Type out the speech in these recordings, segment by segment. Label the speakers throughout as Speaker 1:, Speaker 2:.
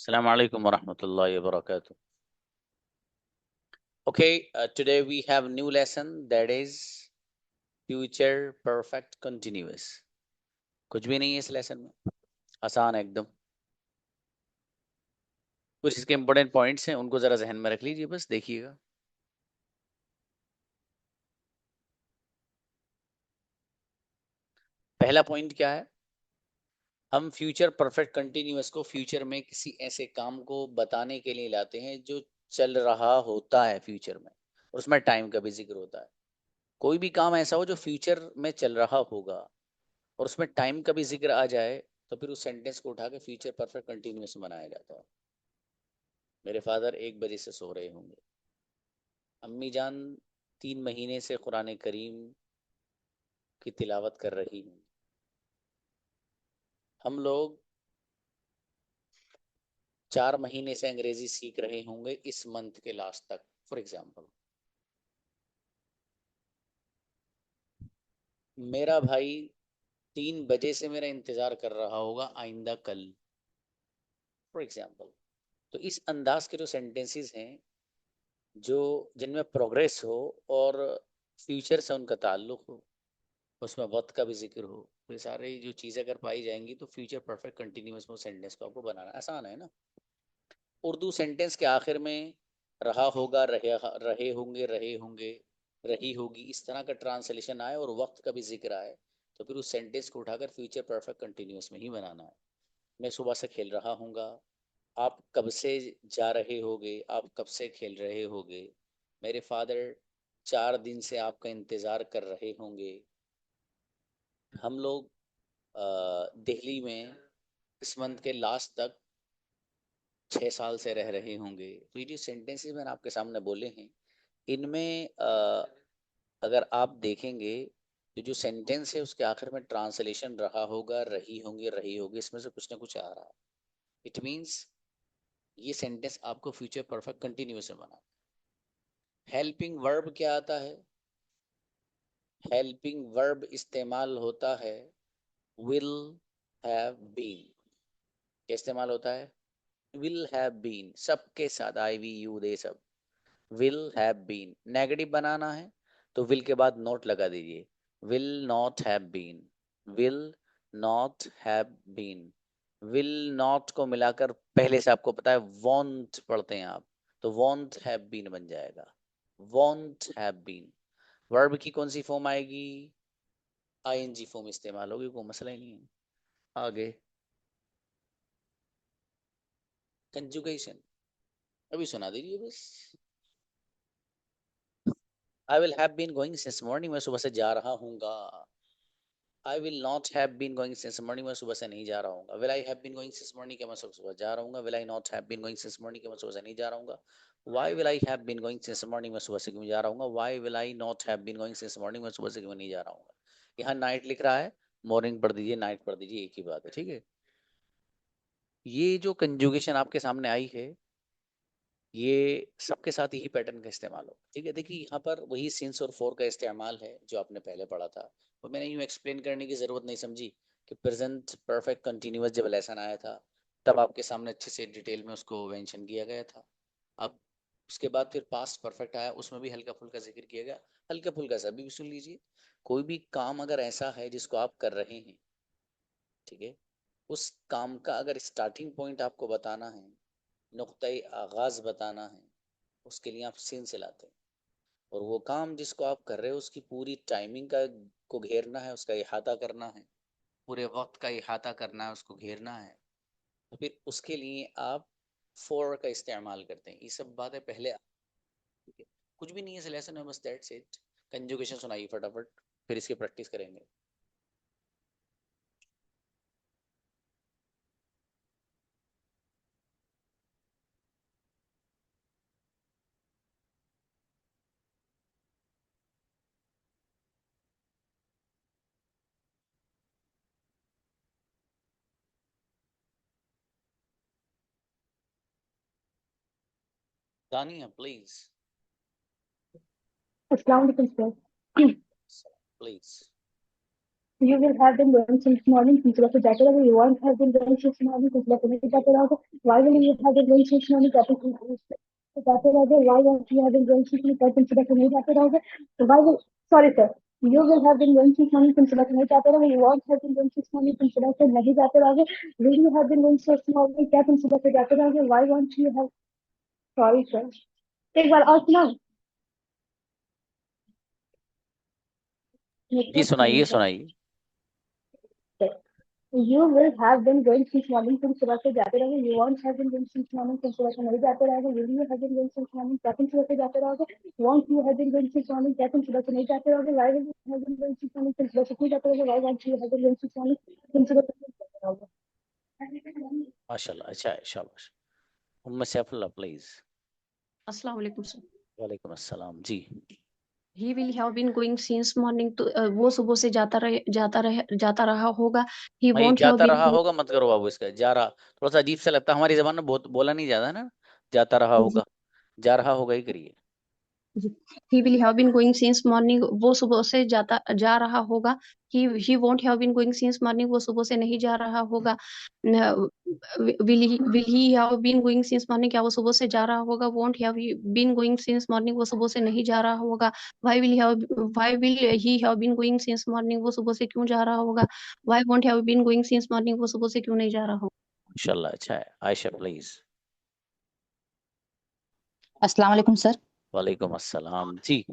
Speaker 1: Assalamu alaikum wa rahmatullahi wa barakatuh. Okay, today we have new lesson that is future perfect continuous. कुछ भी नहीं है इस lesson में, आसान है एकदम। कुछ इसके इंपॉर्टेंट पॉइंट्स हैं, उनको जरा जहन में रख लीजिए, बस देखिएगा। पहला पॉइंट क्या है? हम फ्यूचर परफेक्ट कंटिन्यूअस को फ्यूचर में किसी ऐसे काम को बताने के लिए लाते हैं जो चल रहा होता है फ्यूचर में, और उसमें टाइम का भी जिक्र होता है। कोई भी काम ऐसा हो जो फ्यूचर में चल रहा होगा और उसमें टाइम का भी जिक्र आ जाए, तो फिर उस सेंटेंस को उठा के फ्यूचर परफेक्ट कंटिन्यूअस बनाया जाता है। मेरे फादर 1 बजे से सो रहे होंगे। अम्मी जान 3 महीने से कुरान करीम की तिलावत कर रही हूँ। हम लोग 4 महीने से अंग्रेजी सीख रहे होंगे इस मंथ के लास्ट तक, फॉर एग्जाम्पल। मेरा भाई 3 बजे से मेरा इंतजार कर रहा होगा आइंदा कल, फॉर एग्जाम्पल। तो इस अंदाज के जो सेंटेंसेस हैं जो जिनमें प्रोग्रेस हो और फ्यूचर से उनका ताल्लुक हो, उसमें वक्त का भी जिक्र हो, तो ये सारी जो चीज़ें अगर पाई जाएंगी तो फ्यूचर परफेक्ट कंटिन्यूअस में सेंटेंस को आपको बनाना आसान है ना। उर्दू सेंटेंस के आखिर में रहा होगा, रहे होंगे, रहे होंगे, रही होगी, इस तरह का ट्रांसलेशन आए और वक्त का भी जिक्र आए, तो फिर उस सेंटेंस को उठाकर फ्यूचर परफेक्ट कंटिन्यूअस में ही बनाना है। मैं सुबह से खेल रहा हूँगा, आप कब से जा रहे होगे, आप कब से खेल रहे होगे। मेरे फादर 4 दिन से आपका इंतज़ार कर रहे होंगे। हम लोग दिल्ली में इस मंथ के लास्ट तक 6 साल से रह रहे होंगे। तो ये जो सेंटेंसेस मैंने आपके सामने बोले हैं, इनमें अगर आप देखेंगे तो जो सेंटेंस है उसके आखिर में ट्रांसलेशन रहा होगा, रही होंगे, रही होगी, इसमें से कुछ ना कुछ आ रहा है। इट मीन्स ये सेंटेंस आपको फ्यूचर परफेक्ट कंटिन्यूअस में बना। हेल्पिंग वर्ब क्या आता है? हेल्पिंग वर्ब इस्तेमाल होता है विल हैव बीन। क्या इस्तेमाल होता है? विल हैव बीन, सबके साथ आई वी यू दे सब। विल हैव बीन नेगेटिव बनाना है तो विल के बाद नॉट लगा दीजिए, will not have been, will not have been. Will not को मिलाकर पहले से आपको पता है वॉन्ट पढ़ते हैं आप, तो वॉन्ट हैव बीन बन जाएगा, वॉन्ट हैव बीन। वर्ब की कौन सी फॉर्म आएगी? आईएनजी फॉर्म इस्तेमाल होगी, कोई मसला ही नहीं है। आगे कंजुगेशन अभी सुना दीजिए बस। I will have been going since morning, मैं सुबह से जा रहा हूँगा। I will not have been going since morning, मैं सुबह से नहीं जा रहा हूँ। Will I have been going since morning, क्या मैं सुबह जा रहा हूँ। Will I not have been going since morning, क्या मैं सुबह से नहीं जा रहा हूँ। Why will I have been going since morning, मैं सुबह से क्यों जा रहा हूँ। Why will I not have been going since morning, मैं सुबह से क्यों नहीं जा रहा हूँ। यहाँ नाइट लिख रहा है, मॉर्निंग पढ़ दीजिए, नाइट पढ़ दीजिए, एक ही बात है, ठीक है। ये जो कंजुगेशन आपके सामने आई है, ये सबके साथ यही पैटर्न का इस्तेमाल हो, ठीक है। देखिए यहाँ पर वही सिंस और फॉर का इस्तेमाल है जो आपने पहले पढ़ा था, और मैंने यूँ एक्सप्लेन करने की ज़रूरत नहीं समझी कि प्रेजेंट परफेक्ट कंटिन्यूअस जब लेसन आया था तब आपके सामने अच्छे से डिटेल में उसको मेंशन किया गया था। अब उसके बाद फिर पास्ट परफेक्ट आया, उसमें भी हल्का फुल्का जिक्र किया गया। हल्का फुल्का सा भी सुन लीजिए। कोई भी काम अगर ऐसा है जिसको आप कर रहे हैं, ठीक है, उस काम का अगर स्टार्टिंग पॉइंट आपको बताना है, नुक्ता आगाज बताना है, उसके लिए आप सीन से लाते हैं। और वो काम जिसको आप कर रहे हो उसकी पूरी टाइमिंग का को घेरना है, उसका इहाता करना है, पूरे वक्त का इहाता करना है, उसको घेरना है, तो फिर उसके लिए आप फॉर का इस्तेमाल करते हैं। ये सब बातें पहले, ठीक है, कुछ भी नहीं है, लेसन है बस, दैट्स इट। कंजुगेशन सुनाइए फटाफट, फिर इसकी प्रैक्टिस करेंगे। दानिया प्लीज,
Speaker 2: अस्सलाम वालेकुम sir.
Speaker 1: Please.
Speaker 2: You will have been going since morning, तुम सुबह से जाते रहोगे. You won't have been going since morning, तुम सुबह से नहीं जाते रहोगे. Why will you have been going since morning, क्या तुम सुबह से जाते रहोगे. Why won't you have been going since morning, क्या तुम सुबह से नहीं जाते रहोगे. Why will, sorry sir, you will have been going since morning, तुम सुबह से नहीं जाते रहोगे. You won't have been going since morning, तुम सुबह से नहीं जाते रहोगे. Will you have been going since morning, क्या तुम सुबह से जाते रहोगे. Why won't you have, sorry sir, एक बार और सुनाओ.
Speaker 1: जी सुनाइए सुनाइए.
Speaker 2: You will have been going since morning, तुम सुबह से जाते रहोगे. You won't have been going since morning, तुम सुबह से नहीं जाते रहोगे. Will you have been going since morning, क्या तुम सुबह से जाते रहोगे. Won't you have been going since morning, क्या तुम सुबह से नहीं जाते रहोगे. Why will you have been going since morning, तुम सुबह से क्यों जाते रहोगे. Why won't you have been going since morning, तुम सुबह से क्यों जाते रहोगे.
Speaker 1: माशाल्लाह, अच्छा है, शाबाश. उम्मे सैफुल्लाह प्लीज.
Speaker 3: अस्सलाम वालेकुम सर.
Speaker 1: वालेकुम अस्सलाम. जी.
Speaker 3: He will have been going since morning, तो वो सुबह से जाता रहा होगा. He
Speaker 1: भाई
Speaker 3: won't have
Speaker 1: जाता
Speaker 3: been
Speaker 1: रहा होगा मत करो बाबू, इसका जा रहा थोड़ा सा अजीब सा लगता है. हमारी जबान में बहुत बोला नहीं जाता है ना. जाता रहा होगा, जा रहा होगा ही करिए.
Speaker 3: He will have been going since morning, वो सुबह से जा रहा होगा. He won't have been going since morning, वो सुबह से नहीं जा रहा होगा. Will he have been going since morning, क्या वो सुबह से जा रहा होगा. Won't have been going since morning, वो सुबह से नहीं जा रहा होगा. Why will he have been going since morning, वो सुबह से क्यों जा रहा होगा. Why won't have been going since morning, वो सुबह से क्यों नहीं जा रहा होगा.
Speaker 1: माशाल्लाह, अच्छा है. आयशा प्लीज.
Speaker 4: अस्सलाम वालेकुम सर.
Speaker 1: वालेकुम अस्सलाम. जी.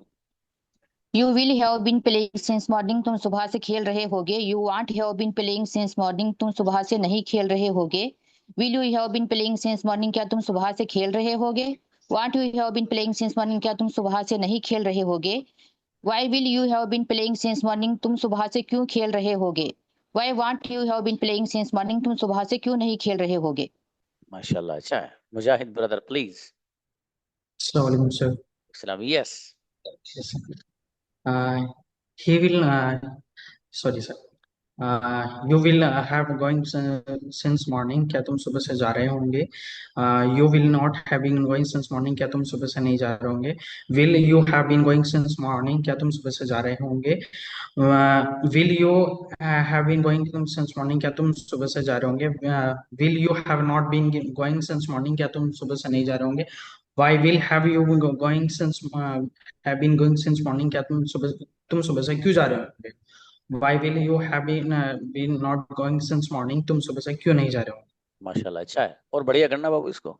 Speaker 4: You will have been playing since morning, तुम सुबह से खेल रहे होगे. You won't have been playing since morning, तुम सुबह से नहीं खेल रहे होगे. Will you have been playing since morning, क्या तुम सुबह से खेल रहे होगे. Won't you have been playing since morning, क्या तुम सुबह से नहीं खेल रहे होगे. Why will you have been playing since morning, तुम सुबह से क्यों खेल रहे होगे. Why won't you have been playing since morning, तुम सुबह से क्यों नहीं खेल रहे होगे.
Speaker 1: माशाल्लाह, अच्छा है. मुजाहिद ब्रदर प्लीज.
Speaker 5: अस्सलाम वालेकुम सर.
Speaker 1: सलाम. Yes.
Speaker 5: He will, sorry sir. You will have going since morning, क्या तुम सुबह से जा रहे होंगे. You will not have been going since morning, क्या तुम सुबह से नहीं जा रहे होंगे. Will you have been going since morning, क्या तुम सुबह से जा रहे होंगे. Will you have been going since morning, क्या तुम सुबह से जा रहे होंगे. Will you have not been going since morning, क्या तुम सुबह से नहीं जा रहे होंगे. Why will have you been going since have been going since morning, क्या तुम सुबह से क्यों जा रहे होंगे. Why will you have been not going since morning, तुम सुबह से क्यों नहीं जा रहे हो.
Speaker 1: माशाल्लाह, अच्छा है. और बढ़िया करना बाबू इसको.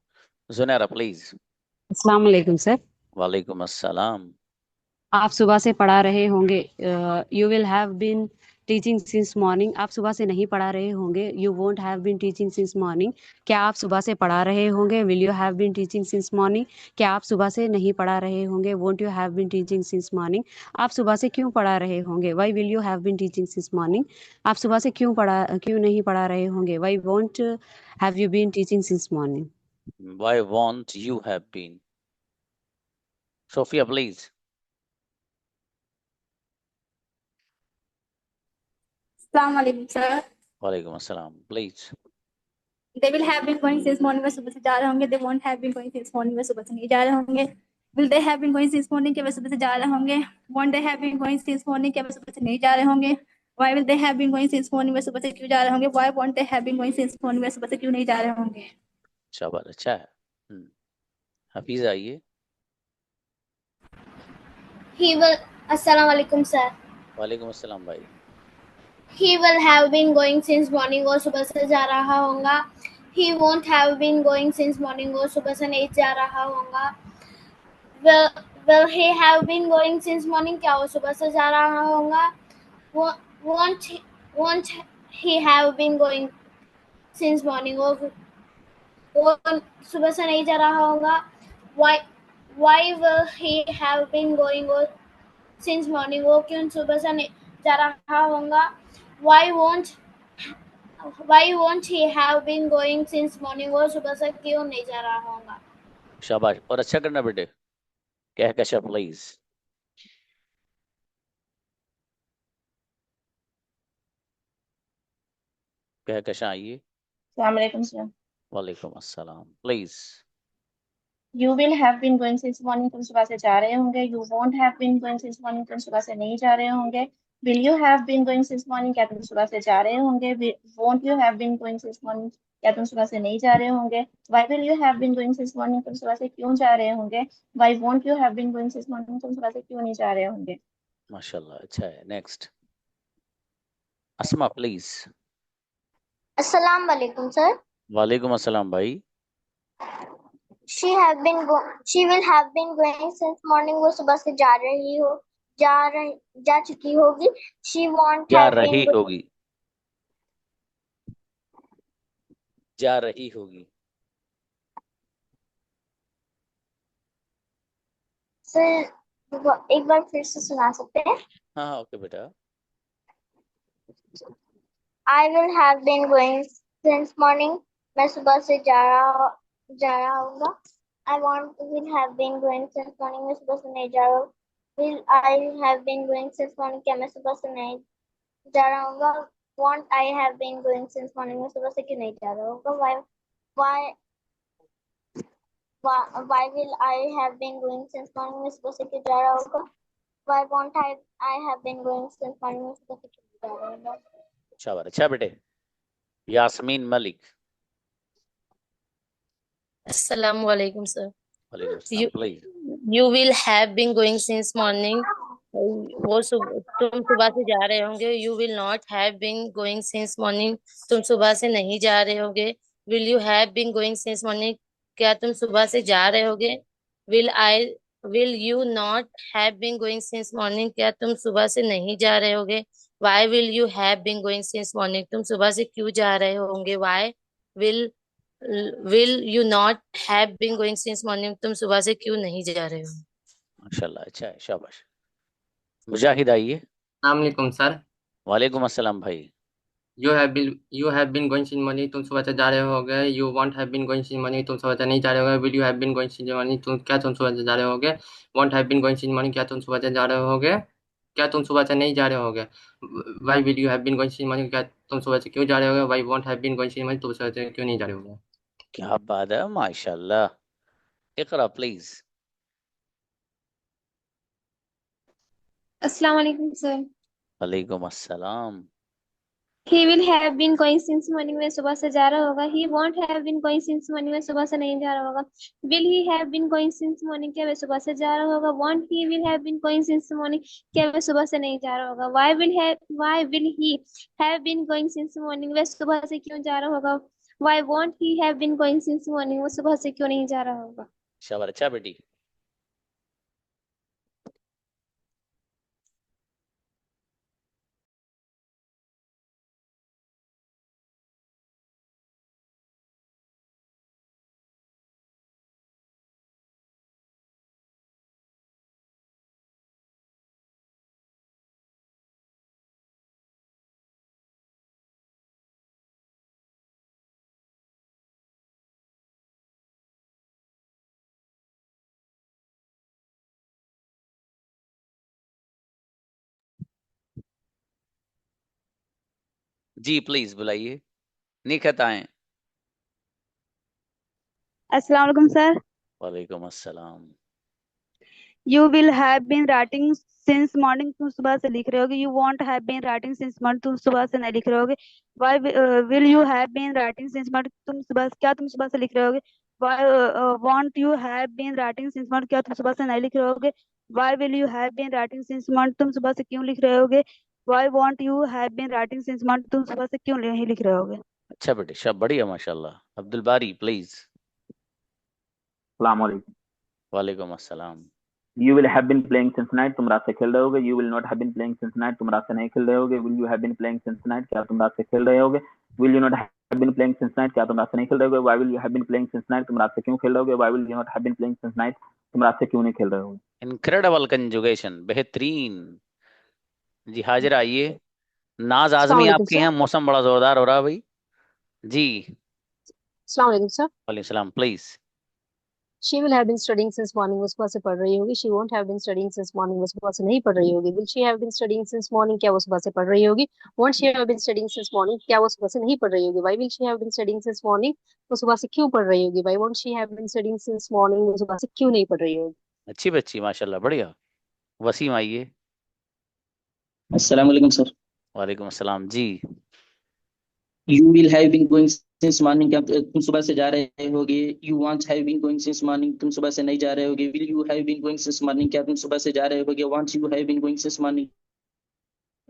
Speaker 1: जुनैरा प्लीज.
Speaker 6: अस्सलाम वालेकुम सर.
Speaker 1: वालेकुम अस्सलाम.
Speaker 6: आप सुबह से पढ़ा रहे होंगे. You will have been teaching since morning, आप सुबह से नहीं पढ़ा रहे होंगे. You won't have been teaching since morning, क्या आप सुबह से पढ़ा रहे होंगे. Will you have been teaching since morning, क्या आप सुबह से नहीं पढ़ा रहे होंगे. Won't you have been teaching since morning, आप सुबह से क्यों पढ़ा रहे होंगे. Why will you have been teaching since morning, आप सुबह से क्यों नहीं पढ़ा रहे होंगे. Why won't have you been teaching since morning.
Speaker 1: Why won't you have been. Sophia please.
Speaker 7: अस्सलाम वालेकुम सर.
Speaker 1: वालेकुम अस्सलाम please.
Speaker 7: They will have been going since morning, वे सुबह से जा रहे होंगे. They won't have been going since morning, वे सुबह से नहीं जा रहे होंगे. Will they have been going since morning, क्या वे सुबह से जा रहे होंगे. Won't they have been going since morning, क्या वे सुबह से नहीं जा रहे होंगे. Why will they have been going since morning, वे सुबह से क्यों जा रहे होंगे. Why won't they have been going since morning, वे सुबह से क्यों नहीं जा रहे होंगे.
Speaker 1: शाबाश, अच्छा है. हफीज आइए.
Speaker 8: He will, अस्सलाम वालेकुम सर.
Speaker 1: वालेकुम अस्सलाम भाई.
Speaker 8: He will have been going since morning, वो सुबह से जा रहा होगा. He won't have been going since morning, वो सुबह से नहीं जा रहा होगा. Will he have been going since morning, क्या वो सुबह से जा रहा होगा. Won't he have been going since morning, वो सुबह से नहीं जा रहा होगा. Why will he have been going since morning, वो क्यों सुबह से नहीं जा रहा होगा. Why won't he have been going since morning, वो सुबह से क्यों नहीं जा रहा होगा.
Speaker 1: शाबाश. और अच्छा करना बेटे. कहकशा प्लीज. कहकशा आइए.
Speaker 9: अस्सलाम वालेकुम सर.
Speaker 1: वालेकुम अस्सलाम please.
Speaker 9: You will have been going since morning, तुम सुबह से जा रहे होंगे. You won't have been going since morning, तुम सुबह से नहीं जा रहे होंगे. Will you have been going since morning? क्या तुम सुबह से जा रहे होंगे? Won't you have been going since morning? क्या तुम सुबह से नहीं जा रहे होंगे? Why will you have been going since morning? तुम सुबह से क्यों जा रहे होंगे? Why won't you have been going since morning? तुम सुबह से क्यों नहीं जा रहे होंगे?
Speaker 1: माशाल्लाह, अच्छा है। Next Asma please.
Speaker 8: अस्सलाम वालेकुम सर।
Speaker 1: वालेकुम अस्सलाम भाई।
Speaker 8: she will have been going since morning, वो सुबह से जा चुकी होगी। she won't
Speaker 1: जा
Speaker 8: have been
Speaker 1: रही
Speaker 8: going,
Speaker 1: होगी, जा रही होगी।
Speaker 8: सर एक बार फिर से सुना सकते हैं?
Speaker 1: हाँ हाँ ओके बेटा।
Speaker 8: I will have been going since morning, मैं सुबह से जा रहा हूँगा। will have been going since morning, मैं सुबह से नहीं जा रहा हूँ। will I have been going since morning, क्या मैं सुबह से नहीं जा रहा हूँगा। won't I have been going since morning, मैं सुबह से क्यों नहीं जा रहा हूँगा। why will I have been going since morning, मैं सुबह से क्यों जा रहा हूँगा। why won't I have been going since morning, मैं सुबह से क्यों जा रहा हूँगा।
Speaker 1: शाबाश, अच्छा बेटे। Yasmin Malik.
Speaker 10: Assalamu alaikum, sir.
Speaker 1: वालेकुम अस्सलाम please.
Speaker 10: You will have been going since morning. तुम सुबह से जा रहे होंगे। You will not have been going since morning. तुम सुबह से नहीं जा रहे होगे। Will you have been going since morning? क्या तुम सुबह से जा रहे होगे। Will you not have been going since morning? क्या तुम सुबह से नहीं जा रहे होगे। Why will you have been going since morning? तुम सुबह से क्यों जा रहे होंगे। Why will you not have been going since morning? तुम सुबह से क्यों नहीं जा रहे हो।
Speaker 1: माशाल्लाह, अच्छा है, शाबाश। मुजाहिद आइए।
Speaker 11: अस्सलाम वालेकुम सर।
Speaker 1: वालेकुम अस्सलाम भाई।
Speaker 11: You have been going since morning, तुम सुबह से जा रहे होगे। You won't have been going since morning, तुम सुबह से नहीं जा रहे होगे। Will you have been going since morning, तुम सुबह से जा रहे होगे। Won't have been going since morning, क्या तुम सुबह से जा रहे होगे। क्या तुम सुबह से नहीं जा रहे होगे। Why will you have been going since morning, क्या तुम सुबह से क्यों जा रहे होगे। Why won't have been going since morning, तुम सुबह से क्यों नहीं जा रहे होगे।
Speaker 1: क्या बात है, माशाल्लाह। इकरा प्लीज।
Speaker 7: अस्सलाम वालेकुम सर।
Speaker 1: वालेकुम अस्सलाम।
Speaker 7: He will have been going since morning, में सुबह से जा रहा होगा। He won't have been going since morning, में सुबह से नहीं जा रहा होगा। Will he have been going since morning, क्या वह सुबह से जा रहा होगा। Won't he will have been going since morning, क्या वह सुबह से नहीं जा रहा होगा। Why will he have been going since morning, वह सुबह से क्यों जा रहा होगा। Why won't he have been going since morning, वो सुबह से क्यों नहीं जा रहा होगा।
Speaker 1: शाबाश, अच्छा बेटी। जी प्लीज बुलाइए। निखत आए।
Speaker 12: अस्सलाम वालेकुम सर।
Speaker 1: वालेकुम अस्सलाम।
Speaker 12: You will have been writing since morning, तुम सुबह से लिख रहे होगे। You won't have been writing since morning, तुम सुबह से नहीं लिख रहे होगे। Why will you have been writing since morning, तुम सुबह से लिख रहे होगे। Why won't you have been writing since morning, क्या तुम सुबह से नहीं लिख रहे होगे। Why will you have been writing since morning, तुम सुबह से क्यों लिख रहे होगे। Why won't you have been writing since morning, तुम सुबह से क्यों नहीं लिख रहे होगे।
Speaker 1: अच्छा बेटे, सब बढ़िया माशाल्लाह। अब्दुल बारी प्लीज।
Speaker 13: अस्सलाम वालेकुम।
Speaker 1: वालेकुम अस्सलाम।
Speaker 13: You will have been playing since night, तुम रात से खेल रहे होगे। You will not have been playing since night, तुम रात से नहीं खेल रहे होगे। Will you have been playing since night, क्या तुम रात से खेल रहे होगे। Will you not have been playing since night, क्या तुम रात से नहीं खेल रहे होगे। Why will you have been playing since night, तुम रात से क्यों खेल रहे होगे। Why will you not have been playing since night, तुम रात से क्यों नहीं खेल रहे होगे।
Speaker 1: इनक्रेडिबल कंजुगेशन, बेहतरीन। जी हाजिर आइए। नाज
Speaker 14: अस्सलाम
Speaker 1: आजमी
Speaker 14: वालेकुम
Speaker 1: आपके
Speaker 14: सर।
Speaker 1: यहाँ मौसम बड़ा जोरदार हो रहा है भाई। जी
Speaker 14: अस्सलाम वालेकुम सर।
Speaker 1: वालेकुम सलाम please.
Speaker 14: She will have been studying since morning, वो सुबह से पढ़ रही होगी। She won't have been studying since morning, वो सुबह से नहीं पढ़ रही होगी। Will she have been studying since morning, क्या वो सुबह से पढ़ रही होगी। Won't she have been studying since morning, क्या वो सुबह से नहीं पढ़ रही होगी। Why will she have been studying since morning, वो सुबह से क्यों पढ़ रही होगी। Why won't she have been studying since morning, वो सुबह से क्यों नहीं पढ़ रही होगी।
Speaker 1: अच्छी बच्ची माशाल्लाह, बढ़िया। वसीम आइए।
Speaker 15: अस्सलाम वालेकुम सर।
Speaker 1: वालेकुम अस्सलाम जी।
Speaker 15: You will have been going since morning, क्या तुम सुबह से जा रहे होगे? You won't have been going since morning, तुम सुबह से नहीं जा रहे होगे। Will you have been going since morning, क्या तुम सुबह से जा रहे होगे? Won't you have been going since morning,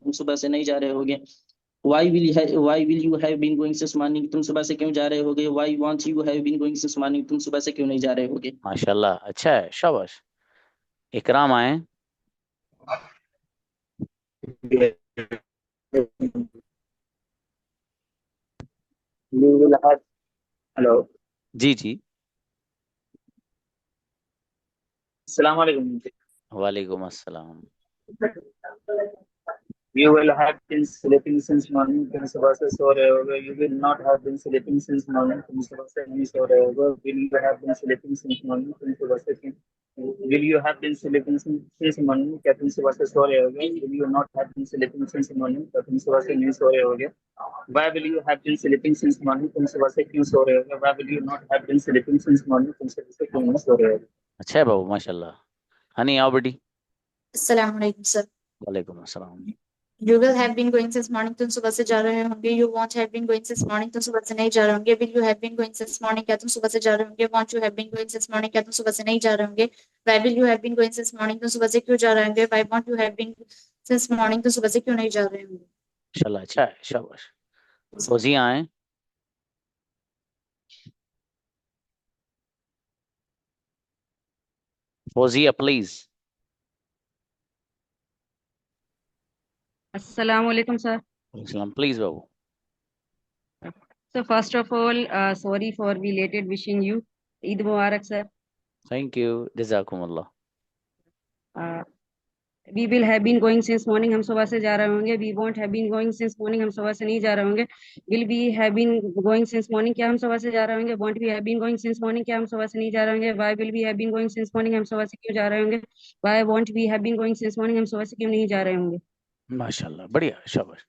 Speaker 15: तुम सुबह से नहीं जा रहे होगे। Why will you have been going since morning, तुम सुबह से क्यों जा रहे होगे। Why won't you have been going since morning, तुम सुबह से क्यों नहीं जा रहे होगे।
Speaker 1: माशाल्लाह, अच्छा है, शाबाश। इकराम आए।
Speaker 13: You will have, hello,
Speaker 1: जी जी।
Speaker 13: अस्सलाम वालेकुम।
Speaker 1: वालेकुम अस्सलाम।
Speaker 13: You will have been sleeping since morning, तुम सुबह से सो रहे होगे। You will not have been sleeping since morning, तुम सुबह से नहीं सो रहे होगे। Will you have been sleeping since morning, तुम सुबह से Will you have been sleeping since morning, क्या तुम सुबह से सो रहे होगे। Will you not have been sleeping since morning, क्या तुम सुबह से नहीं सो रहे होगे। Why will you have been sleeping since morning, तुम सुबह से क्यों सो रहे होगे। Why will you not have been sleeping since morning, तुम सुबह से क्यों नहीं सो रहे होगे।
Speaker 1: अच्छा है बाबू, माशाल्लाह। हनी आओ बेटी।
Speaker 7: अस्सलाम वालेकुम सर।
Speaker 1: वालेकुम अस्सलाम।
Speaker 7: You will have been going since morning, तुम सुबह से जा रहे होंगे। You won't have been going since morning, तुम सुबह से नहीं जा रहे होंगे। Will you have been going since morning, क्या तुम सुबह से जा रहे होंगे। Won't you have been going since morning, क्या तुम सुबह से नहीं जा रहे होंगे। Why will you have been going since morning, तुम सुबह से क्यों जा रहे होंगे। Why won't you have been since morning, तुम सुबह से क्यों नहीं जा रहे होंगे।
Speaker 1: माशाल्लाह, अच्छा है, शाबाश। फौजिया आए। फौजिया प्लीज।
Speaker 6: अस्सलाम वालेकुम सर।
Speaker 1: अस्सलाम, please Babu.
Speaker 6: So first of all, sorry for belated wishing you Eid Mubarak, sir.
Speaker 1: Thank you, जज़ाकुमुल्लाह।
Speaker 6: We will have been going since morning, हम सुबह से जा रहे होंगे। We won't have been going since morning, हम सुबह से नहीं जा रहे होंगे। Will we have been going since morning, क्या हम सुबह से जा रहे होंगे। Won't we have been going since morning, क्या हम सुबह से नहीं जा रहे होंगे। Why will we have been going since morning, हम सुबह से क्यों जा रहे होंगे। Why won't we have been going since morning, हम सुबह से क्यों नहीं जा रहे होंगे।
Speaker 1: माशाल्लाह, बढ़िया, शाबाश।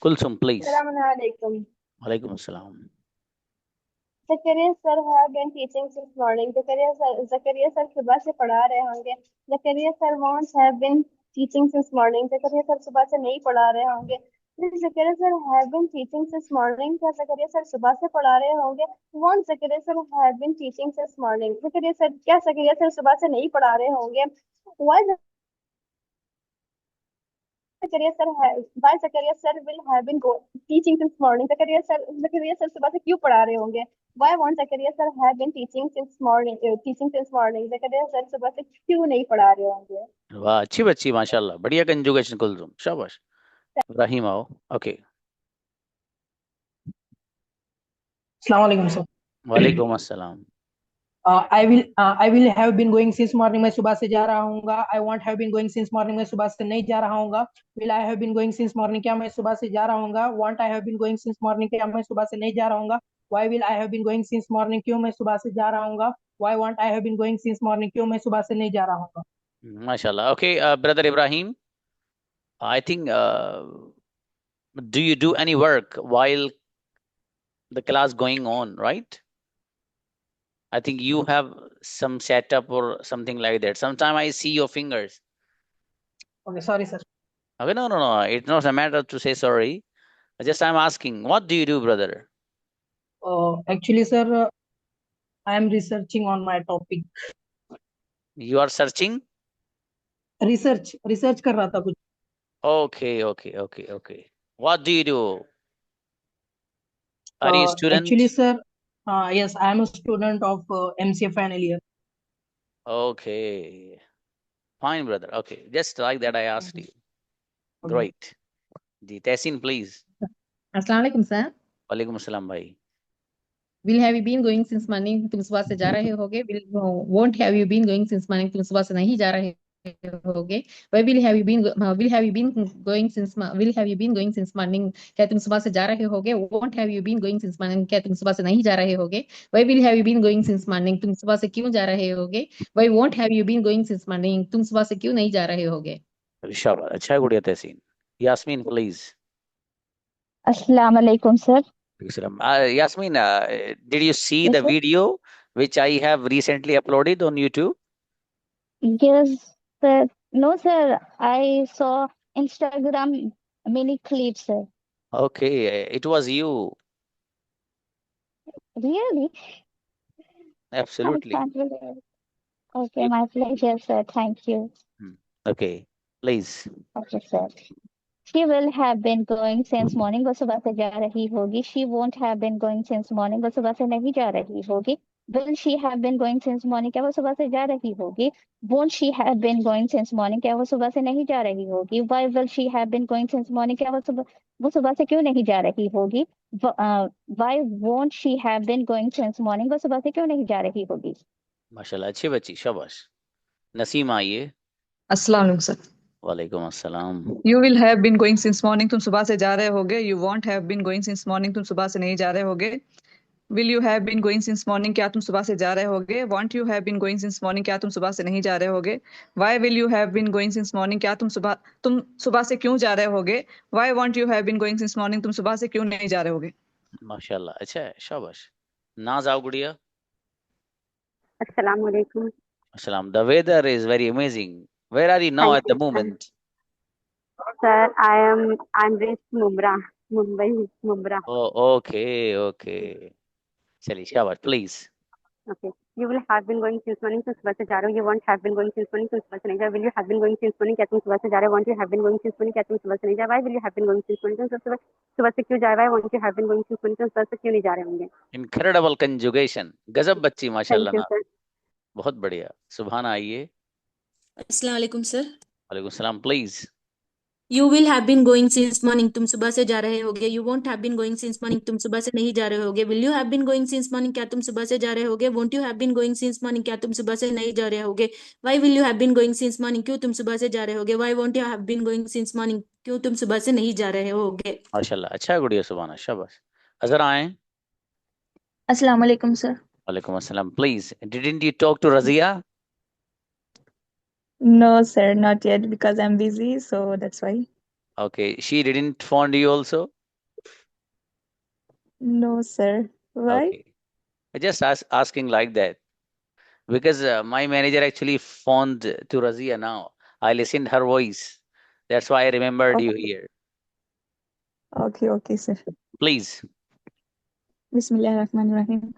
Speaker 1: कुलसुम प्लीज।
Speaker 9: अस्सलाम वालेकुम।
Speaker 1: वालेकुम अस्सलाम।
Speaker 9: Zakaria sir have been teaching since morning. Zakaria sir सुबह से पढ़ा रहे होंगे। Zakaria sir won't have been teaching since morning. Zakaria sir सुबह से नहीं पढ़ा रहे होंगे। Zakaria sir have been teaching since morning. क्या Zakaria sir सुबह से पढ़ा रहे होंगे। Won't Zakaria sir have been teaching since morning. Zakaria sir क्या Zakaria sir सुबह से नहीं पढ़ा रहे होंगे। Why Zakaria sir will have been teaching since morning. Zakaria sir सुबह से क्यों पढ़ा रहे होंगे। Why won't Zakaria sir have been teaching since morning? Zakaria sir सुबह से क्यों नहीं पढ़ा रहे होंगे।
Speaker 1: वाह, अच्छी बच्ची, माशाल्लाह, बढ़िया कंजुगेशन कुलसुम, शाबाश। इब्राहिम आओ। ओके।
Speaker 16: अस्सलाम वालेकुम सर।
Speaker 1: वालेकुम अस्सलाम।
Speaker 16: I will have been going since morning, मैं सुबह से जा रहा हूँगा। I won't have been going since morning, मैं सुबह से नहीं जा रहा हूँगा। Will I have been going since morning, क्या मैं सुबह से जा रहा हूँगा। Won't I have been going since morning, क्या मैं सुबह से नहीं जा रहा हूँगा। Why will I have been going since morning, क्यों मैं सुबह से जा रहा हूँगा। Why won't I have been going since morning, क्यों मैं सुबह से नहीं जा रहा हूँगा।
Speaker 1: माशाल्लाह। Okay brother Ibrahim, I think do you do any work while the class going on, right? I think you have some setup or something like that. Sometime I see your fingers.
Speaker 16: Okay, sorry sir.
Speaker 1: Okay, no, it's not a matter to say sorry. Just I'm asking, what do you do, brother?
Speaker 16: Actually sir, I am researching on my topic.
Speaker 1: You are searching?
Speaker 16: Research कर रहा था कुछ।
Speaker 1: Okay. What do you do? Are you a student?
Speaker 16: Actually sir, yes, I am a student of MCA final year.
Speaker 1: Okay. Fine, brother. Okay. Just like that I asked you. Great. Ji, Tehseen please.
Speaker 17: अस्सलाम वालेकुम sir.
Speaker 1: वालेकुम अस्सलाम भाई।
Speaker 17: Will have you been going since morning, तुम सुबह से जा रहे होगे। Won't have you been going since morning, तुम सुबह से नहीं जा रहे होगे। Why will have you been going since morning, क्या तुम सुबह से जा रहे होगे। Won't have you been going since morning, क्या तुम सुबह से नहीं जा रहे होगे। Why will have you been going since morning, तुम सुबह से क्यों जा रहे होगे। Why won't have you been going since morning, तुम सुबह से क्यों नहीं जा रहे होगे।
Speaker 1: शाबाश, अच्छा है गुड़िया तहसीन। यास्मीन प्लीज।
Speaker 9: अस्सलाम वालेकुम sir.
Speaker 1: Yasmin, did you see the video which I have recently uploaded on YouTube?
Speaker 9: Yes sir. No sir, I saw Instagram mini clips, sir.
Speaker 1: Okay, it was you.
Speaker 9: Really? I
Speaker 1: Absolutely.
Speaker 9: can't believe it. Okay, my pleasure, sir. Thank you.
Speaker 1: Okay, please.
Speaker 9: Okay, sir. She will have been going since morning. वो सुबह से जा रही होगी. She won't have been going since morning. वो सुबह से नहीं जा रही होगी. Will she have been going since morning? क्या वो सुबह से जा रही होगी? Won't she have been going since morning? क्या वो सुबह से नहीं जा रही होगी? Why will she have been going since morning? क्या वो सुबह से क्यों नहीं जा रही होगी? Why won't she have been going since morning? वो सुबह से क्यों नहीं जा रही होगी?
Speaker 1: माशाल्लाह, अच्छी बच्ची, शाबाश। नसीम आइए।
Speaker 18: अस्सलाम वालेकुम सर।
Speaker 1: वालेकुम अस्सलाम।
Speaker 18: You will have been going since morning, तुम सुबह से जा रहे होगे। You won't have been going since morning, तुम सुबह से नहीं जा रहे होगे। Will you have been going since morning, क्या तुम सुबह से जा रहे होगे। Won't you have been going since morning, क्या तुम सुबह से नहीं जा रहे होगे। Why will you have been going since morning, क्या तुम सुबह से क्यों जा रहे होगे। Why won't you have been going since morning, तुम सुबह से क्यों नहीं जा रहे होगे।
Speaker 1: माशाल्लाह, अच्छा है, शाबाश। नाज आओ गुड़िया।
Speaker 6: अस्सलाम वालेकुम।
Speaker 1: Assalam. The weather is very amazing. Where are you now
Speaker 6: Thank
Speaker 1: at the
Speaker 6: you,
Speaker 1: moment?
Speaker 6: sir. I'm based Mumbai, Mumbai.
Speaker 1: Oh, okay, okay. चलिए, शाबाश, please.
Speaker 6: Okay. You will have been going since morning. तुम सुबह से जा रहे हो. You won't have been going since morning. तुम सुबह से नहीं जा रहे. Will you have been going since morning? क्या तुम सुबह से जा रहे हो. Won't you have been going since morning? क्या तुम सुबह से नहीं जा रहे. Why will you have been going since morning? तुम सुबह से क्यों जा रहे हो. Won't you have been going since morning? तुम सुबह से क्यों नहीं जा रहे होंगे.
Speaker 1: Incredible conjugation. गजब बच्ची,
Speaker 6: Thank
Speaker 1: माशाल्लाह
Speaker 6: you,
Speaker 1: ना।
Speaker 6: sir.
Speaker 1: बहुत बढ़िया। सुभान आइए।
Speaker 19: अस्सलाम वालेकुम सर।
Speaker 1: वालेकुम सलाम, please.
Speaker 19: You will have been going since morning, तुम सुबह से जा रहे होगे. You won't have been going since morning, तुम सुबह से नहीं जा रहे होगे. Will you have been going since morning, क्या तुम सुबह से जा रहे होगे. Won't you have been going since morning, क्या तुम सुबह से नहीं जा रहे होगे. Why will you have been going since morning, क्यों तुम सुबह से जा रहे होगे. Why won't you have been going since morning, क्यों तुम सुबह से नहीं जा रहे होगे.
Speaker 1: माशाल्लाह, अच्छा है गुड़िया, सुभान, शाबाश। अजहर आए।
Speaker 7: अस्सलाम वालेकुम सर.
Speaker 1: वालेकुम अस्सलाम, please. Didn't you talk to Razia?
Speaker 7: No sir, not yet because I'm busy, so that's why.
Speaker 1: Okay, she didn't phone you also?
Speaker 7: No sir. Why?
Speaker 1: Okay. I just asking like that because my manager actually phoned to Razia now. I listened her voice. That's why I remembered you here.
Speaker 7: Okay sir.
Speaker 1: Please.
Speaker 7: Bismillahirrahmanirrahim.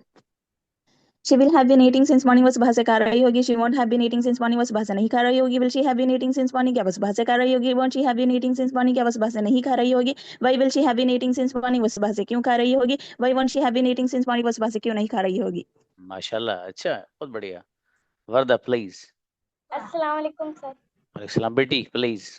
Speaker 7: She will have been eating since morning, वो सुबह से खा रही होगी. She won't have been eating since morning, वो सुबह से नहीं खा रही होगी. Will she have been eating since morning, क्या वो सुबह से खा रही होगी. Won't she have been eating since morning, क्या वो सुबह से नहीं खा रही होगी. Why will she have been eating since morning, वो सुबह से क्यों खा रही होगी. Why won't she have been eating since morning, वो सुबह से क्यों नहीं खा रही होगी.
Speaker 1: माशाल्लाह, अच्छा है, बहुत बढ़िया। वर्दा, please.
Speaker 8: अस्सलाम वालेकुम सर.
Speaker 1: वालेकुम सलाम बेटी, please.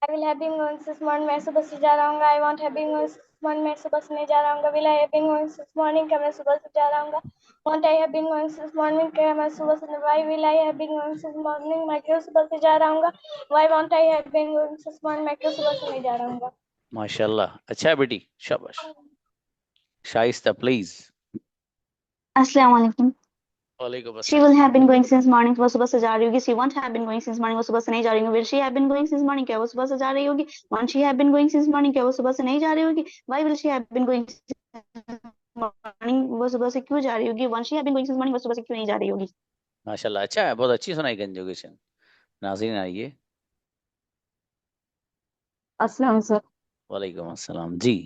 Speaker 8: I will have been going since morning, मैं सुबह से जा रहा हूँ. I won't have been going since morning, मैं सुबह से नहीं जा रहा हूँ. Will I have been going since morning, क्या मैं सुबह से जा रहा हूँ. Won't I have been going since morning, क्या मैं सुबह से. Why will I have been going since morning, मैं क्यों सुबह से जा रहा हूँ. Why won't I have been going since morning, मैं क्यों सुबह से नहीं जा रहा हूँ.
Speaker 1: माशाल्लाह, अच्छा है बेटी, शाबाश। शाइस्ता, please.
Speaker 20: अस्सलाम वालेकुम.
Speaker 1: वालेकुम
Speaker 20: She
Speaker 1: अस्सलाम।
Speaker 20: will have been going since morning, वो सुबह से जा रही होगी. She won't have been going since morning, वो सुबह से नहीं जा रही होगी. Will she have been going since morning, क्या वो सुबह से जा रही होगी. Won't she have been going since morning, क्या वो सुबह से नहीं जा रही होगी. Why will she have been going since morning, वो सुबह से क्यों जा रही होगी. Won't she have been going since morning, वो सुबह से क्यों नहीं जा रही होगी.
Speaker 1: माशाल्लाह, अच्छा है, बहुत अच्छी सुनाई कंजुगेशन। नाज़रीन आइए।
Speaker 14: अस्सलाम सर.
Speaker 1: वालेकुम अस्सलाम जी।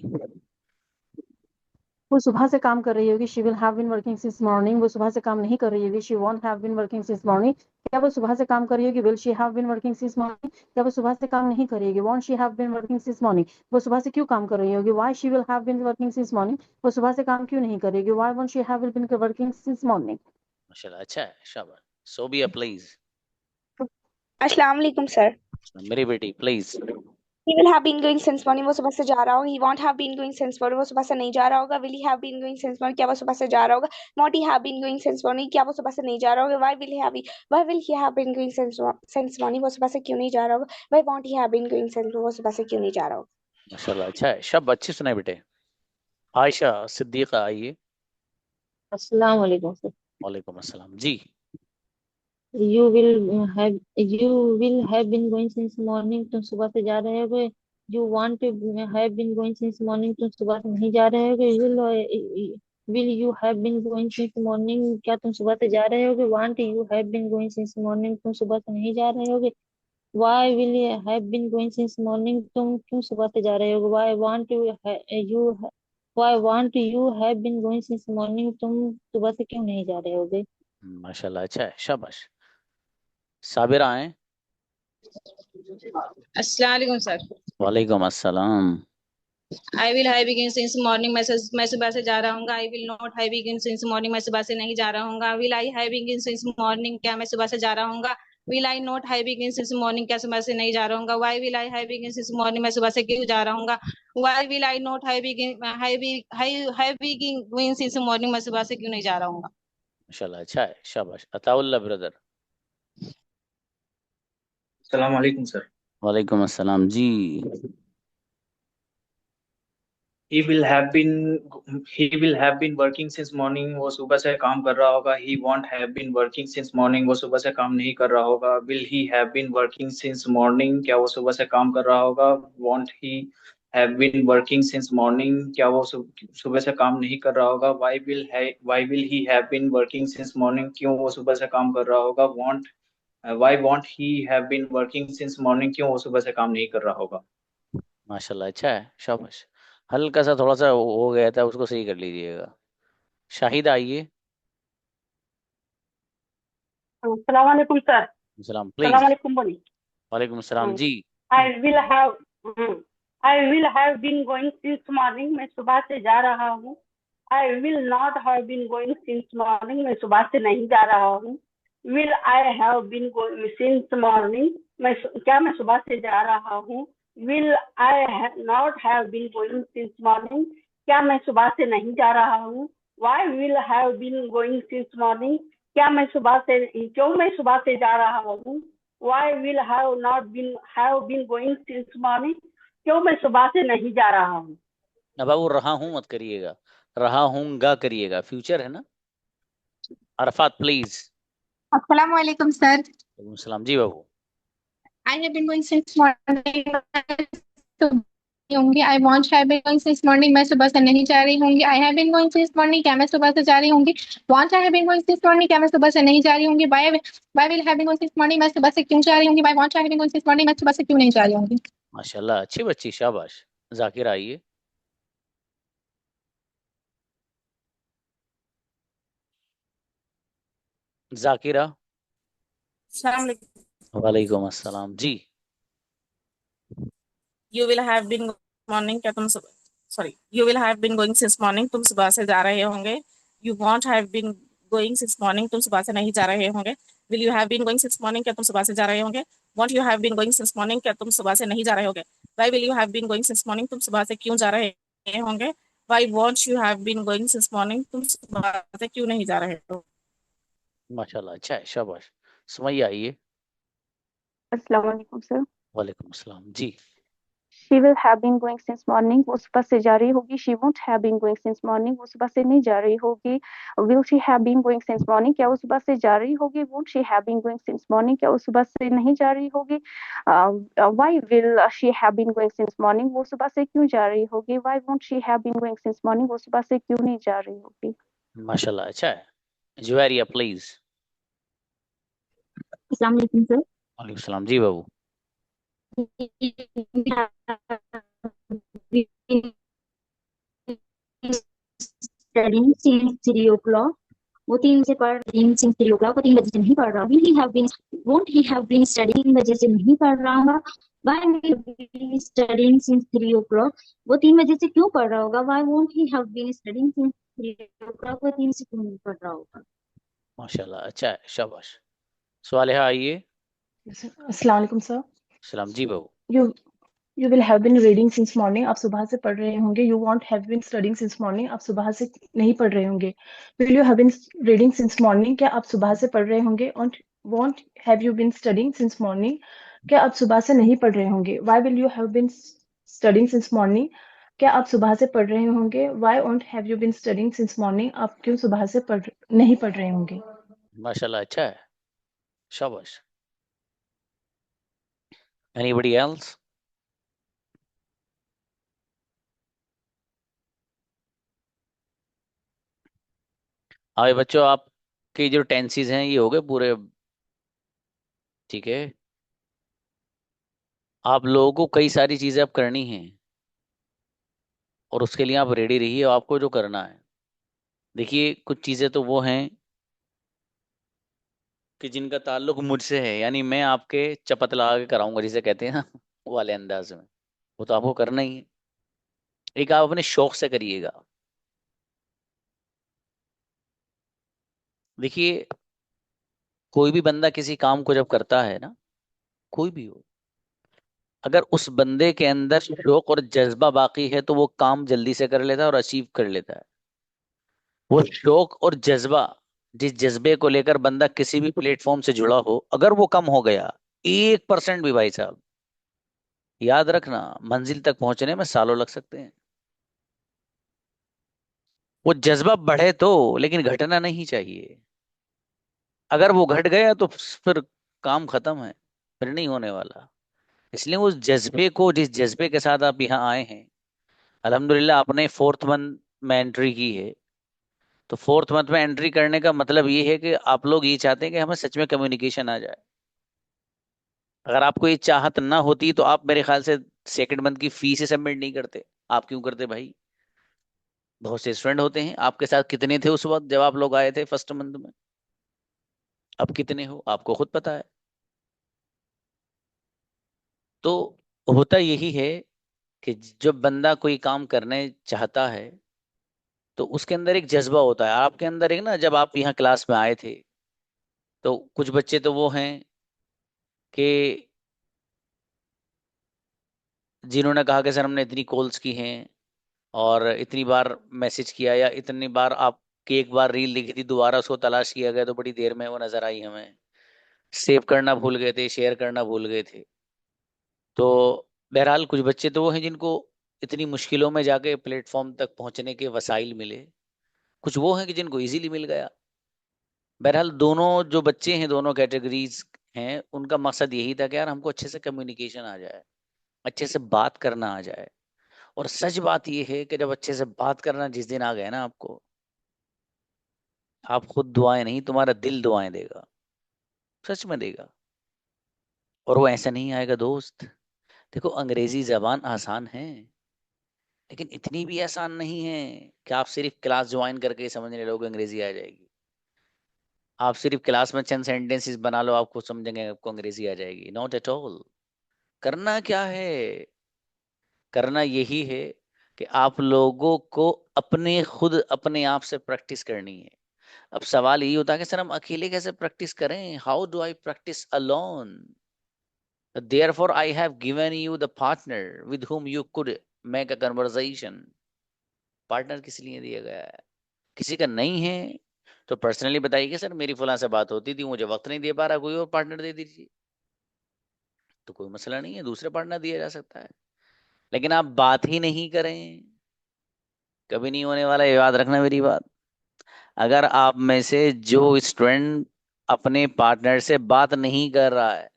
Speaker 14: वो सुबह से काम कर रही होगी. She will have been working since morning, वो सुबह से काम नहीं कर रही होगी. She won't have been working since morning, क्या वो सुबह से काम कर रही होगी. Will she have been working since morning, क्या वो सुबह से काम नहीं कर रही होगी. Won't she have been working since morning, वो सुबह से क्यों काम कर रही होगी. Why she will have been working since morning, वो सुबह से काम क्यों नहीं कर रही होगी. Why won't she have been working since morning.
Speaker 1: माशाल्लाह, अच्छा है, शाबाश। सोबिया, please.
Speaker 21: अस्सलाम वालेकुम सर.
Speaker 1: मेरी बेटी, please.
Speaker 21: He will have been going since morning, वो सुबह से जा रहा होगा. He won't have been going since morning, वो सुबह से नहीं जा रहा होगा. Will he have been going since morning, क्या वो सुबह से जा रहा होगा. Won't he have been going since morning, क्या वो सुबह से नहीं जा रहा होगा. Why will he have been going since morning, वो सुबह से क्यों नहीं जा रहा होगा. Why won't he have been going since, वो सुबह से क्यों नहीं जा रहा होगा.
Speaker 1: माशाल्लाह, अच्छा है, शब अच्छी सुनाई बेटे। आयशा सिद्दीका आइए।
Speaker 10: अस्सलाम वालेकुम सर.
Speaker 1: वालेकुम अस्सलाम जी।
Speaker 10: You will have been going since morning, तुम सुबह से जा रहे होगे. You want to have been going since morning, तुम सुबह से नहीं जा रहे होगे. Will you have been going since morning, क्या तुम सुबह से जा रहे होगे. Want you have been going since morning, तुम सुबह से नहीं जा रहे होगे. Why will you have been going since morning? तुम क्यों सुबह से जा रहे हो? Why want you have been going since morning? तुम सुबह से क्यों नहीं जा रहे होगे?
Speaker 1: माशाल्लाह, अच्छा है, शाबाश। साबिरा हैं?
Speaker 2: अस्सलाम वालेकुम सर।
Speaker 1: वालेकुम अस्सलाम।
Speaker 2: आई will have begin since morning, मैं सुबह से जा रहा हूँ। I will not have begin since morning, मैं सुबह से नहीं जा रहा हूँ। Will I have begin since morning, क्या मैं सुबह से जा रहा हूँ? Will I not have begin since morning, क्या सुबह से नहीं जा रहा हूँ? Why will I have begin since morning, मैं सुबह से क्यों जा रहा हूँ? Why will I not have begin going since morning, मैं सुबह से क्यों नहीं जा रहा हूँ?
Speaker 1: माशाल्लाह, अच्छा है, शाबाश। अताउल्लाह ब्रदर।
Speaker 22: अस्सलाम वालेकुम सर।
Speaker 1: वालेकुम अस्सलाम जी।
Speaker 22: he will have been working since morning, वो सुबह से काम कर रहा होगा। he won't have been working since morning, वो सुबह से काम नहीं कर रहा होगा। will he have been working since morning, क्या वो सुबह से काम कर रहा होगा। won't he have been working since morning, क्या वो सुबह से काम नहीं कर रहा होगा। why will he have been working since morning, क्यों वो सुबह से काम कर रहा होगा। why won't he have been working since morning, क्यों वो सुबह से काम नहीं कर रहा होगा।
Speaker 1: माशाल्लाह, अच्छा है, शाबाश। हल्का सा थोड़ा सा हो गया था, उसको सही कर लीजिएगा। शाहिद आइए।
Speaker 23: अस्सलाम वालेकुम सर।
Speaker 1: सलाम
Speaker 23: अस्सलाम
Speaker 1: प्लीज।
Speaker 23: वालेकुम बोली।
Speaker 1: वालेकुम सलाम जी।
Speaker 23: I will have been going since morning, मैं सुबह से जा रहा हूँ। I will not have been going since morning, मैं सुबह से नहीं जा रहा हूँ। Will I have been going since morning, क्या मैं सुबह से जा रहा हूँ। Will I not have been going since morning, क्या मैं सुबह से नहीं जा रहा हूँ। Why will have been going since morning, क्यों मैं सुबह से जा रहा हूँ। Why will have been going since morning, क्यों मैं सुबह से नहीं जा रहा हूँ।
Speaker 1: अब बाबू रहा हूँ मत करिएगा, रहा हूँगा करिएगा, फ्यूचर है ना। अरफात प्लीज।
Speaker 24: अस्सलाम वालेकुम सर।
Speaker 1: वालेकुम सलाम जी बाबू।
Speaker 24: I have been going since morning होंगी। I won't have been going since morning, मैं सुबह से नहीं जा रही होंगी। I have been going since morning, क्या मैं सुबह से जा रही होंगी। Won't I have been going since morning, क्या मैं सुबह से नहीं जा रही होंगी। By will have been going since morning, मैं सुबह से क्यों जा रही होंगी। Why won't I have been going since morning, मैं सुबह से क्यों नहीं जा रही होंगी।
Speaker 1: माशाल्लाह, अच्छी बच्ची, शाबाश। जाकिर आइए। जाकिरा।
Speaker 2: अस्सलाम वालेकुम।
Speaker 1: वालेकुम अस्सलाम जी।
Speaker 2: You will have been morning, क्या तुम सुबह you will have been going since morning, तुम सुबह से जा रहे होंगे। You won't have been going since morning, तुम सुबह से नहीं जा रहे होंगे। Will you have been going since morning, क्या तुम सुबह से जा रहे होंगे। Won't you have been going since morning, क्या तुम सुबह से नहीं जा रहे होंगे। Why will you have been going since morning, तुम सुबह से क्यों जा रहे होंगे। Why won't you have been going since morning, तुम सुबह से क्यों नहीं जा रहे हो।
Speaker 1: माशाल्लाह, अच्छा है, शाबाश। सुमैया आइए।
Speaker 25: अस्सलाम वालेकुम सर।
Speaker 1: वालेकुम अस्सलाम जी।
Speaker 25: She will have been going since morning, वो सुबह से जा रही होगी। She won't have been going since morning, वो सुबह से नहीं जा रही होगी। Will she have been going since morning, क्या वो सुबह से जा रही होगी। Won't she have been going since morning, क्या वो सुबह से नहीं जा रही होगी। Why will she have been going since morning, वो सुबह से क्यों जा रही होगी। Why won't she have been going since morning, वो सुबह से क्यों नहीं जा रही होगी।
Speaker 1: माशाल्लाह, अच्छा है। जुवैरिया प्लीज।
Speaker 19: अस्सलाम वालेकुम सर।
Speaker 1: वालेकुम सलाम जी बाबू।
Speaker 19: Studying since 3 o'clock, वो 3 से पढ़ रही since 3 o'clock, वो 3 बजे से नहीं पढ़ रहा। Will he have been, won't he have been studying, 3 बजे से नहीं पढ़ रहा होगा। Why will he be studying since 3 o'clock, वो 3 बजे से क्यों पढ़ रहा होगा। Why won't he have been studying since 3 o'clock, वो 3 से क्यों नहीं पढ़ रहा होगा।
Speaker 1: माशाल्लाह, अच्छा है, शाबाश। स्वालिहा आइए।
Speaker 26: अस्सलाम वालेकुम सर।
Speaker 1: सलाम जी बाबू।
Speaker 26: You will have been reading since morning, आप सुबह से पढ़ रहे होंगे। You won't have been studying since morning, आप सुबह से नहीं पढ़ रहे होंगे। Will you have been reading since morning, क्या आप सुबह से पढ़ रहे होंगे। और won't have you been studying since morning, क्या आप सुबह से नहीं पढ़ रहे होंगे। Why will you have been studying since morning, क्या आप सुबह से पढ़ रहे होंगे। Why won't have you been studying since morning, आप क्यों सुबह से नहीं पढ़ रहे होंगे।
Speaker 1: माशाल्लाह, अच्छा है, शाबाश। Anybody else? हाँ बच्चों, आपके जो टेंसेस हैं ये हो गए पूरे, ठीक है। आप लोगों को कई सारी चीजें अब करनी हैं और उसके लिए आप रेडी रहिए आपको जो करना है। देखिए कुछ चीजें तो वो हैं कि जिनका ताल्लुक मुझसे है, यानी मैं आपके चपत लगा के कराऊंगा जिसे कहते हैं ना वो वाले अंदाज में, वो तो आपको करना ही है। एक आप अपने शौक से करिएगा। देखिए कोई भी बंदा किसी काम को जब करता है ना, कोई भी हो, अगर उस बंदे के अंदर शौक और जज्बा बाकी है तो वो काम जल्दी से कर लेता है और अचीव कर लेता है। वो शौक और जज्बा, जिस जज्बे को लेकर बंदा किसी भी प्लेटफॉर्म से जुड़ा हो, अगर वो कम हो गया 1% भी भाई साहब, याद रखना मंजिल तक पहुंचने में सालों लग सकते हैं। वो जज्बा बढ़े तो, लेकिन घटना नहीं चाहिए। अगर वो घट गया तो फिर काम खत्म है, फिर नहीं होने वाला। इसलिए उस जज्बे को, जिस जज्बे के साथ आप यहाँ आए हैं, अल्हम्दुलिल्लाह आपने 4th मंथ में एंट्री की है, तो 4th मंथ में एंट्री करने का मतलब ये है कि आप लोग ये चाहते हैं कि हमें सच में कम्युनिकेशन आ जाए। अगर आपको ये चाहत ना होती तो आप मेरे ख्याल से 2nd मंथ की फीस ही सबमिट नहीं करते। आप क्यों करते भाई? बहुत से स्टूडेंट होते हैं, आपके साथ कितने थे उस वक्त जब आप लोग आए थे 1st मंथ में? अब कितने हो आपको खुद पता है। तो होता यही है कि जब बंदा कोई काम करने चाहता है तो उसके अंदर एक जज्बा होता है। आपके अंदर एक ना, जब आप यहाँ क्लास में आए थे तो कुछ बच्चे तो वो हैं कि जिन्होंने कहा कि सर हमने इतनी कॉल्स की हैं और इतनी बार मैसेज किया, या इतनी बार आपकी एक बार रील दिखी थी दोबारा उसको तलाश किया गया तो बड़ी देर में वो नजर आई हमें, सेव करना भूल गए थे, शेयर करना भूल गए थे। तो बहरहाल कुछ बच्चे तो वो हैं जिनको इतनी मुश्किलों में जाके प्लेटफॉर्म तक पहुंचने के वसाइल मिले, कुछ वो हैं कि जिनको इजीली मिल गया। बहरहाल दोनों जो बच्चे हैं, दोनों कैटेगरीज हैं, उनका मकसद यही था कि यार हमको अच्छे से कम्युनिकेशन आ जाए, अच्छे से बात करना आ जाए। और सच बात यह है कि जब अच्छे से बात करना जिस दिन आ गया ना आपको, आप खुद दुआएं नहीं, तुम्हारा दिल दुआएं देगा, सच में देगा। और वो ऐसा नहीं आएगा दोस्त। देखो अंग्रेजी जबान आसान है, लेकिन इतनी भी आसान नहीं है कि आप सिर्फ क्लास ज्वाइन करके समझने लोगे अंग्रेजी आ जाएगी। आप सिर्फ क्लास में चंद सेंटेंसेस बना लो, आपको समझेंगे, आपको अंग्रेजी आ जाएगी? Not at all. करना क्या है? करना यही है कि आप लोगों को अपने खुद अपने आप से प्रैक्टिस करनी है। अब सवाल यही होता है कि सर हम अकेले कैसे प्रैक्टिस करें? How do I practice alone? Therefore, I have given you the partner with whom you could make a conversation. Partner किस लिए दिया गया है? किसी का नहीं है तो पर्सनली बताइए कि सर मेरी फलां से बात होती थी, मुझे वक्त नहीं दे पा रहा, कोई और पार्टनर दे दीजिए। तो कोई मसला नहीं है, दूसरे पार्टनर दिया जा सकता है। लेकिन आप बात ही नहीं करें, कभी नहीं होने वाला, ये याद रखना मेरी बात। अगर आप में से जो स्टूडेंट अपने पार्टनर से बात नहीं कर रहा है,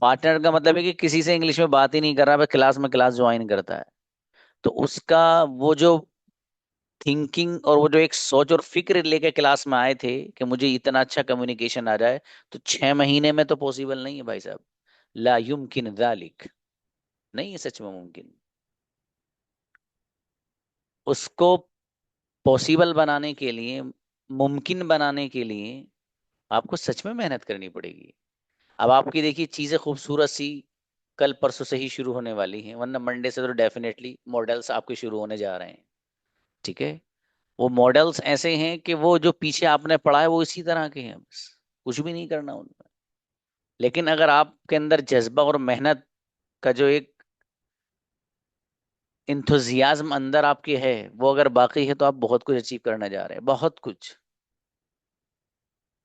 Speaker 1: पार्टनर का मतलब है कि किसी से इंग्लिश में बात ही नहीं कर रहा, बस क्लास में क्लास ज्वाइन करता है, तो उसका वो जो थिंकिंग और वो जो एक सोच और फिक्र लेके क्लास में आए थे कि मुझे इतना अच्छा कम्युनिकेशन आ जाए, तो 6 महीने में तो पॉसिबल नहीं है भाई साहब। ला युमकिन ज़ालिक, नहीं है सच में मुमकिन। उसको पॉसिबल बनाने के लिए, मुमकिन बनाने के लिए आपको सच में मेहनत करनी पड़ेगी। अब आपकी देखिए चीजें खूबसूरत सी कल परसों से ही शुरू होने वाली हैं, वरना मंडे से तो डेफिनेटली मॉडल्स आपके शुरू होने जा रहे हैं। ठीक है, वो मॉडल्स ऐसे हैं कि वो जो पीछे आपने पढ़ा है वो इसी तरह के हैं, बस कुछ भी नहीं करना उनमें। लेकिन अगर आपके अंदर जज्बा और मेहनत का जो एक इंथुजियाज्म अंदर आपके है, वो अगर बाकी है तो आप बहुत कुछ अचीव करने जा रहे हैं, बहुत कुछ।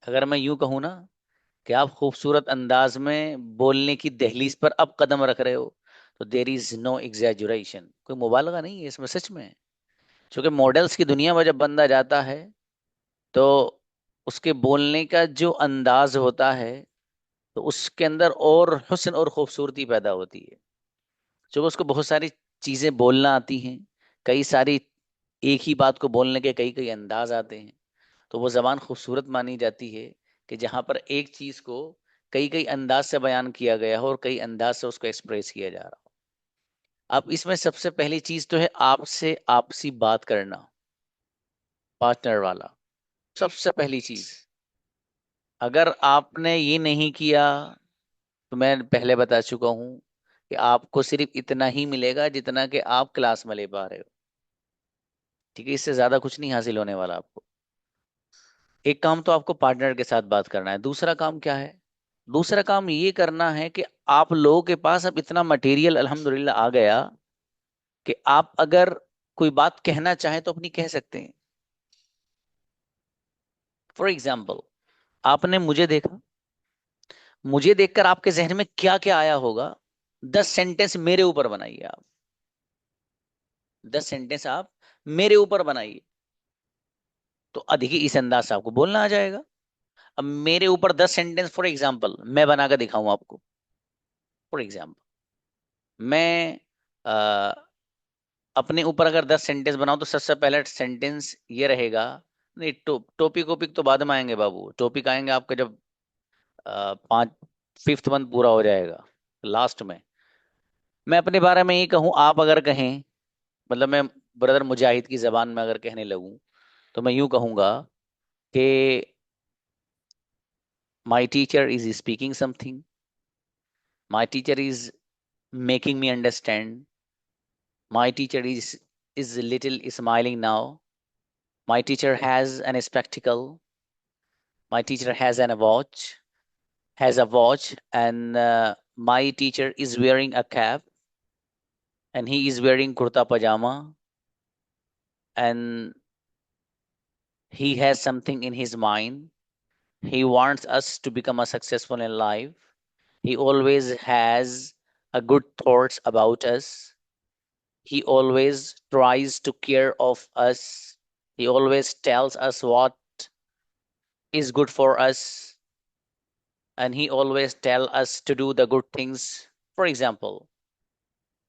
Speaker 1: अगर मैं यूं कहूँ ना कि आप खूबसूरत अंदाज में बोलने की दहलीज पर अब कदम रख रहे हो, तो देर इज नो एग्जैजुरेशन, कोई मुबालगा नहीं है इसमें, सच में। क्योंकि मॉडल्स की दुनिया में जब बंदा जाता है तो उसके बोलने का जो अंदाज होता है, तो उसके अंदर और हुस्न और खूबसूरती पैदा होती है। जो उसको बहुत सारी चीजें बोलना आती हैं, कई सारी एक ही बात को बोलने के कई कई अंदाज आते हैं, तो वो जबान खूबसूरत मानी जाती है कि जहाँ पर एक चीज को कई कई अंदाज से बयान किया गया हो और कई अंदाज से उसको एक्सप्रेस किया जा रहा हो। अब इसमें सबसे पहली चीज तो है आपसे आपसी बात करना, पार्टनर वाला, सबसे पहली चीज। अगर आपने ये नहीं किया तो मैं पहले बता चुका हूं कि आपको सिर्फ इतना ही मिलेगा जितना कि आप क्लास में ले पा रहे हो। ठीक है, इससे ज्यादा कुछ नहीं हासिल होने वाला आपको। एक काम तो आपको पार्टनर के साथ बात करना है। दूसरा काम क्या है? दूसरा काम ये करना है कि आप लोगों के पास अब इतना मटेरियल अल्हम्दुलिल्लाह आ गया कि आप अगर कोई बात कहना चाहें तो अपनी कह सकते हैं। फॉर एग्जाम्पल, आपने मुझे देखा, मुझे देखकर आपके जहन में क्या क्या आया होगा, 10 सेंटेंस मेरे ऊपर बनाइए आप। 10 सेंटेंस आप मेरे ऊपर बनाइए तो अधिक इस अंदाज से आपको बोलना आ जाएगा। अब मेरे ऊपर 10 सेंटेंस फॉर एग्जाम्पल मैं बनाकर दिखाऊं आपको। फॉर एग्जाम्पल मैं अपने ऊपर अगर 10 सेंटेंस बनाऊं तो सबसे पहला सेंटेंस ये रहेगा, नहीं टॉपिक ओपिक तो बाद में आएंगे बाबू, टॉपिक आएंगे आपका जब 5th मंथ पूरा हो जाएगा लास्ट में। मैं अपने बारे में ये कहूं, आप अगर कहें, मतलब मैं ब्रदर मुजाहिद की जबान में अगर कहने लगूं तो मैं यूं कहूंगा कि my teacher is speaking something, my teacher is making me understand, my teacher is little smiling now, my teacher has an spectacle, my teacher has a watch, and my teacher is wearing a cap, and he is wearing kurta pajama, and he has something in his mind. He wants us to become a successful in life. He always has a good thoughts about us. He always tries to care of us. He always tells us what is good for us. And he always tells us to do the good things. For example,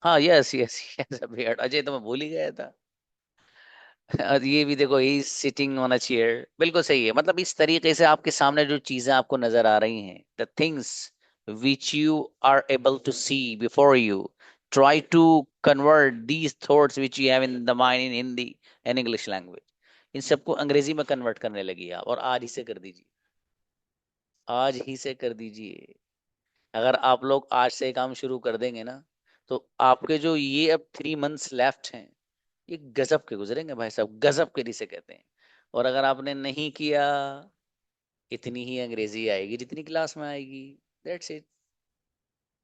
Speaker 1: हाँ yes beard, Ajay तो मैं भूल ही गया था। और ये भी देखो, ही सिटिंग ऑन अ चेयर, बिल्कुल सही है। मतलब इस तरीके से आपके सामने जो चीजें आपको नजर आ रही हैं, the things which you are able to see before you, try to convert these thoughts which you have in the mind in Hindi and English language, इन सबको अंग्रेजी में कन्वर्ट करने लगी आप, और आज ही से कर दीजिए, आज ही से कर दीजिए। अगर आप लोग आज से काम शुरू कर देंगे ना, तो आपके जो ये अब 3 months लेफ्ट हैं, ये गजब के गुजरेंगे भाई साहब, गजब के जिसे कहते हैं। और अगर आपने नहीं किया, इतनी ही अंग्रेजी आएगी जितनी क्लास में आएगी। That's it.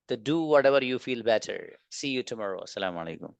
Speaker 1: तो do whatever you feel better. See you tomorrow. अस्सलाम वालेकुम।